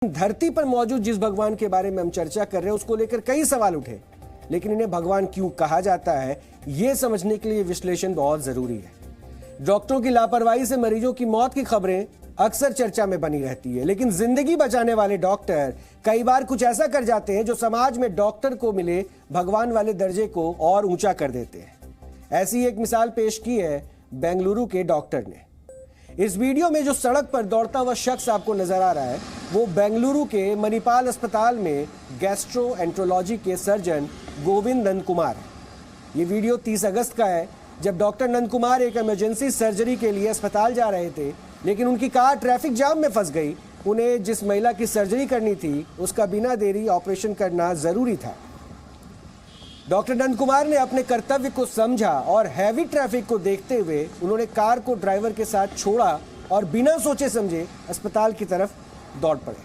धरती पर मौजूद जिस भगवान के बारे में हम चर्चा कर रहे हैं उसको लेकर कई सवाल उठे, लेकिन इन्हें भगवान क्यों कहा जाता है यह समझने के लिए विश्लेषण बहुत जरूरी है। डॉक्टरों की लापरवाही से मरीजों की मौत की खबरें अक्सर चर्चा में बनी रहती है, लेकिन जिंदगी बचाने वाले डॉक्टर कई बार कुछ ऐसा कर जाते हैं जो समाज में डॉक्टर को मिले भगवान वाले दर्जे को और ऊंचा कर देते हैं। ऐसी एक मिसाल पेश की है बेंगलुरु के डॉक्टर ने। इस वीडियो में जो सड़क पर दौड़ता हुआ शख्स आपको नजर आ रहा है वो बेंगलुरु के मणिपाल अस्पताल में गैस्ट्रोएंट्रोलॉजी के सर्जन गोविंद नंद कुमार है। ये वीडियो 30 अगस्त का है जब डॉक्टर नंद कुमार एक इमरजेंसी सर्जरी के लिए अस्पताल जा रहे थे, लेकिन उनकी कार ट्रैफिक जाम में फंस गई। उन्हें जिस महिला की सर्जरी करनी थी उसका बिना देरी ऑपरेशन करना जरूरी था। डॉक्टर नंद कुमार ने अपने कर्तव्य को समझा और हैवी ट्रैफिक को देखते हुए उन्होंने कार को ड्राइवर के साथ छोड़ा और बिना सोचे समझे अस्पताल की तरफ दौड़ पड़े।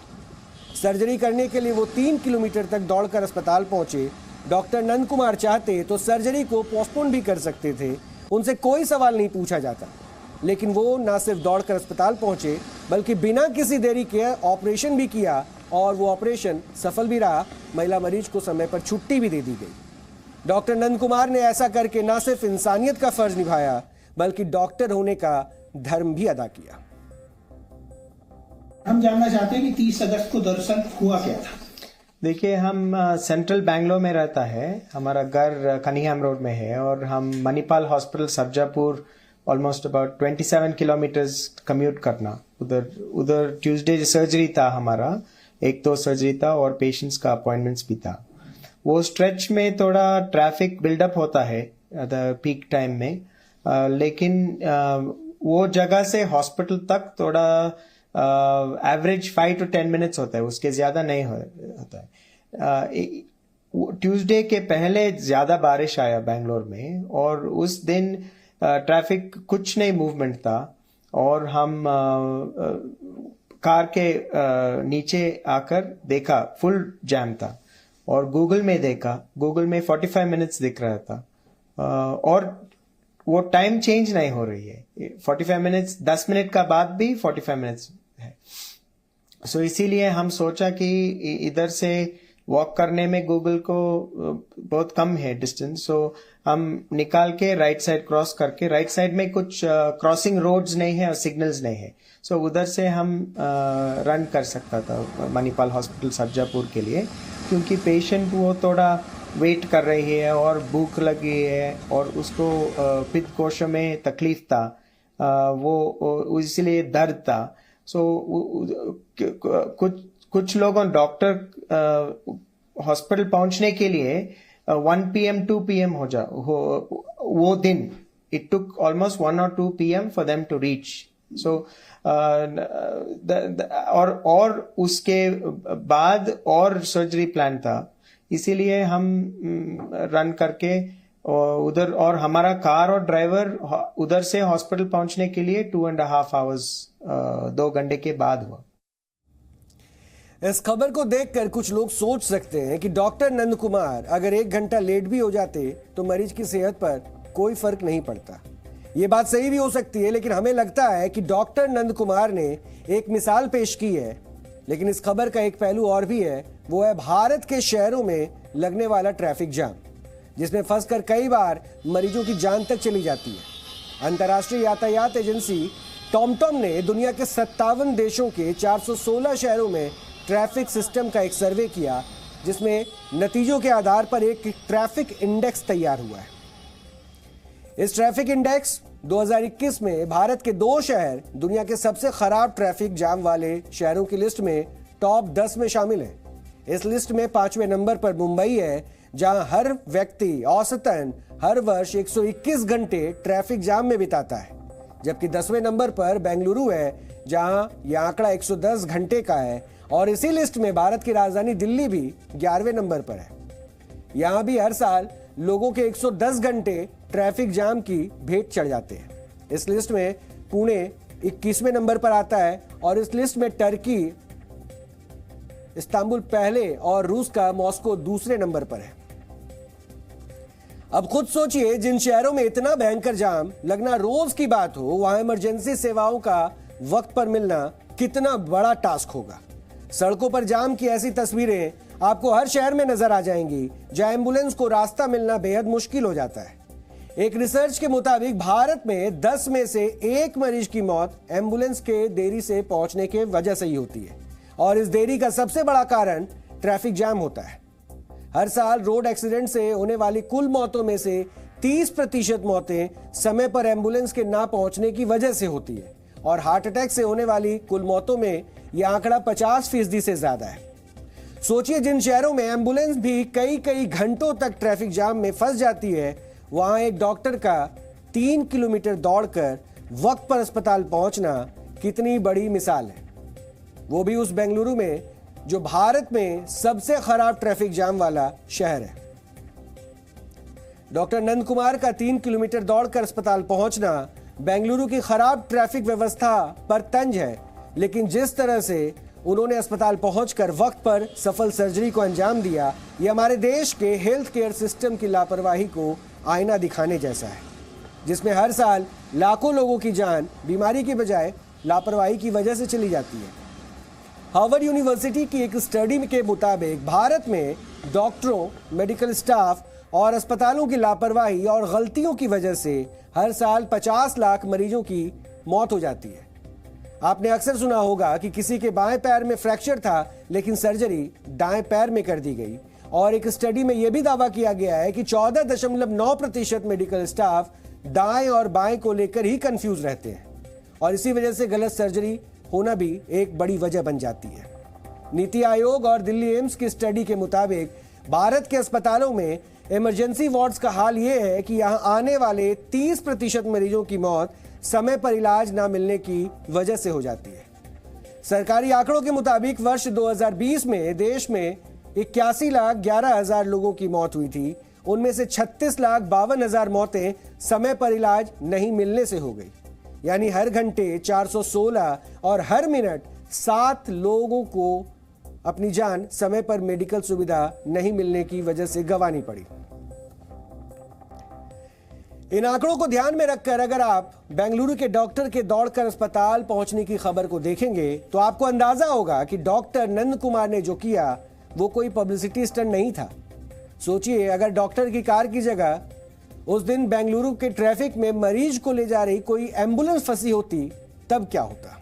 सर्जरी करने के लिए वो 3 किलोमीटर तक दौड़कर अस्पताल पहुंचे। डॉक्टर नंद कुमार चाहते तो सर्जरी को पोस्टपोन भी कर सकते थे, उनसे कोई सवाल नहीं पूछा जाता, लेकिन वो ना सिर्फ दौड़कर अस्पताल पहुंचे बल्कि बिना किसी देरी के ऑपरेशन भी किया और वो ऑपरेशन सफल भी रहा। महिला मरीज को समय पर छुट्टी भी दे दी गई। डॉक्टर नंद कुमार ने ऐसा करके न सिर्फ इंसानियत का फर्ज निभाया बल्कि डॉक्टर होने का धर्म भी अदा किया। हम जानना चाहते हैं कि 30 अगस्त को दरअसल हुआ क्या था। देखिए, हम सेंट्रल बेंगलोर में रहता है, हमारा घर कनिंघम रोड में है और हम Manipal hospital Sarjapur almost about 27 kilometres commute करना। उधर ट्यूसडे सर्जरी था, हमारा 1-2 सर्जरी था और पेशेंट्स का अपॉइंटमेंट्स भी था। वो स्ट्रेच में थोड़ा ट्रैफिक बिल्डअप होता है पीक टाइम में, लेकिन वो जगह से हॉस्पिटल तक थोड़ा एवरेज 5 to 10 मिनट्स होता है, उसके ज्यादा नहीं होता है। ट्यूसडे के पहले ज्यादा बारिश आया बेंगलोर में और उस दिन ट्रैफिक कुछ नहीं मूवमेंट था और हम कार के नीचे आकर देखा फुल जैम था और गूगल में देखा, गूगल में 45 मिनट्स दिख रहा था और वो टाइम चेंज नहीं हो रही है। 45 मिनट्स 10 मिनट का बाद भी 45 मिनट्स है। सो इसीलिए हम सोचा कि इधर से वॉक करने में गूगल को बहुत कम है डिस्टेंस, सो हम निकाल के राइट साइड क्रॉस करके, राइट साइड में कुछ क्रॉसिंग रोड्स नहीं है और सिग्नल्स नहीं है, सो उधर से हम रन कर सकता था मणिपाल हॉस्पिटल सरजापुर के लिए, क्योंकि पेशेंट वो थोड़ा वेट कर रही है और भूख लगी है और उसको पित्त कोश में तकलीफ था, वो इसलिए दर्द था। सो कुछ लोगों डॉक्टर हॉस्पिटल पहुंचने के लिए 1 PM 2 PM वो दिन it took almost 1 or 2 PM for them to reach. So और उसके बाद और सर्जरी प्लान था, इसीलिए हम रन करके उधर, और हमारा कार और ड्राइवर उधर से हॉस्पिटल पहुंचने के लिए 2.5 hours 2 घंटे के बाद हुआ। इस खबर को देखकर कुछ लोग सोच सकते हैं कि डॉक्टर नंद कुमार अगर 1 घंटा लेट भी हो जाते तो मरीज की सेहत पर कोई फर्क नहीं पड़ता। ये बात सही भी हो सकती है, लेकिन हमें लगता है कि डॉक्टर नंद कुमार ने एक मिसाल पेश की है। लेकिन इस खबर का एक पहलू और भी है, वो है भारत के शहरों में लगने वाला ट्रैफिक जाम, जिसमें फंसकर कई बार मरीजों की जान तक चली जाती है। अंतर्राष्ट्रीय यातायात एजेंसी टॉमटॉम ने दुनिया के 57 देशों के 416 शहरों में ट्रैफिक सिस्टम का एक सर्वे किया, जिसमें नतीजों के आधार पर एक ट्रैफिक इंडेक्स तैयार हुआ है। इस ट्रैफिक इंडेक्स 2021 में भारत के 2 शहर दुनिया के सबसे खराब ट्रैफिक जाम वाले शहरों की लिस्ट में टॉप 10 में शामिल हैं। इस लिस्ट में 5वें नंबर पर मुंबई है, जहां हर व्यक्ति औसतन हर वर्ष 121 घंटे ट्रैफिक जाम में बिताता है, जबकि 10वें नंबर पर बेंगलुरु है, जहां यह आंकड़ा 110 घंटे का है। और इसी लिस्ट में भारत की राजधानी दिल्ली भी 11वें नंबर पर है। यहां भी हर साल लोगों के 110 घंटे ट्रैफिक जाम की भेंट चढ़ जाते हैं। इस लिस्ट में पुणे 21वें नंबर पर आता है और इस लिस्ट में टर्की इस्तांबुल पहले और रूस का मॉस्को दूसरे नंबर पर है। अब खुद सोचिए, जिन शहरों में इतना भयंकर जाम लगना रोज की बात हो, वहां इमरजेंसी सेवाओं का वक्त पर मिलना कितना बड़ा टास्क होगा। सड़कों पर जाम की ऐसी तस्वीरें आपको हर शहर में नजर आ जाएंगी जहां एम्बुलेंस को रास्ता मिलना बेहद मुश्किल हो जाता है। एक रिसर्च के मुताबिक भारत में 10 में से 1 मरीज की मौत एम्बुलेंस के देरी से पहुंचने के वजह से ही होती है और इस देरी का सबसे बड़ा कारण ट्रैफिक जाम होता है। हर साल रोड एक्सीडेंट से होने वाली कुल मौतों में से 30% मौतें समय पर एम्बुलेंस के ना पहुंचने की वजह से होती है और हार्ट अटैक से होने वाली कुल मौतों में यह आंकड़ा 50% से ज्यादा है। सोचिए, जिन शहरों में एम्बुलेंस भी कई घंटों तक ट्रैफिक जाम में फंस जाती है, वहां एक डॉक्टर का 3 किलोमीटर दौड़कर वक्त पर अस्पताल पहुंचना कितनी बड़ी मिसाल है, वो भी उस बेंगलुरु में जो भारत में सबसे खराब ट्रैफिक जाम वाला शहर है। डॉक्टर नंद कुमार का 3 किलोमीटर दौड़कर अस्पताल पहुंचना बेंगलुरु की खराब ट्रैफिक व्यवस्था पर तंज है, लेकिन जिस तरह से उन्होंने अस्पताल पहुंचकर वक्त पर सफल सर्जरी को अंजाम दिया, यह हमारे देश के हेल्थ केयर सिस्टम की लापरवाही को आईना दिखाने जैसा है, जिसमें हर साल लाखों लोगों की जान बीमारी की बजाय लापरवाही की वजह से चली जाती है। हार्वर्ड यूनिवर्सिटी की एक स्टडी के मुताबिक भारत में डॉक्टरों, मेडिकल स्टाफ और अस्पतालों की लापरवाही और गलतियों की वजह से हर साल 50 लाख मरीजों की मौत हो जाती है। आपने अक्सर सुना होगा कि किसी के बाएं पैर में फ्रैक्चर था, लेकिन सर्जरी दाएं पैर में कर दी गई और एक स्टडी में यह भी दावा किया गया है कि 14.9% मेडिकल स्टाफ दाएं और बाएं को लेकर ही कंफ्यूज रहते हैं और इसी वजह से गलत सर्जरी होना भी एक बड़ी वजह बन जाती है। नीति आयोग और दिल्ली एम्स की स्टडी के मुताबिक भारत के अस्पतालों में इमरजेंसी वार्ड्स का हाल यह है कि यहां आने वाले 30% मरीजों की मौत समय पर इलाज न मिलने की वजह से हो जाती है। सरकारी आंकड़ों के मुताबिक वर्ष 2020 में देश में 81,11,000 लोगों की मौत हुई थी। उनमें से 36,52,000 मौतें समय पर इलाज नहीं मिलने से हो गई, यानी हर घंटे 416 और हर मिनट 7 लोगों को अपनी जान समय पर मेडिकल सुविधा नहीं मिलने की वजह से गंवानी पड़ी। इन आंकड़ों को ध्यान में रखकर अगर आप बेंगलुरु के डॉक्टर के दौड़कर अस्पताल पहुंचने की खबर को देखेंगे तो आपको अंदाजा होगा कि डॉक्टर नंद कुमार ने जो किया वो कोई पब्लिसिटी स्टंट नहीं था। सोचिए, अगर डॉक्टर की कार की जगह उस दिन बेंगलुरु के ट्रैफिक में मरीज को ले जा रही कोई एम्बुलेंस फंसी होती, तब क्या होता।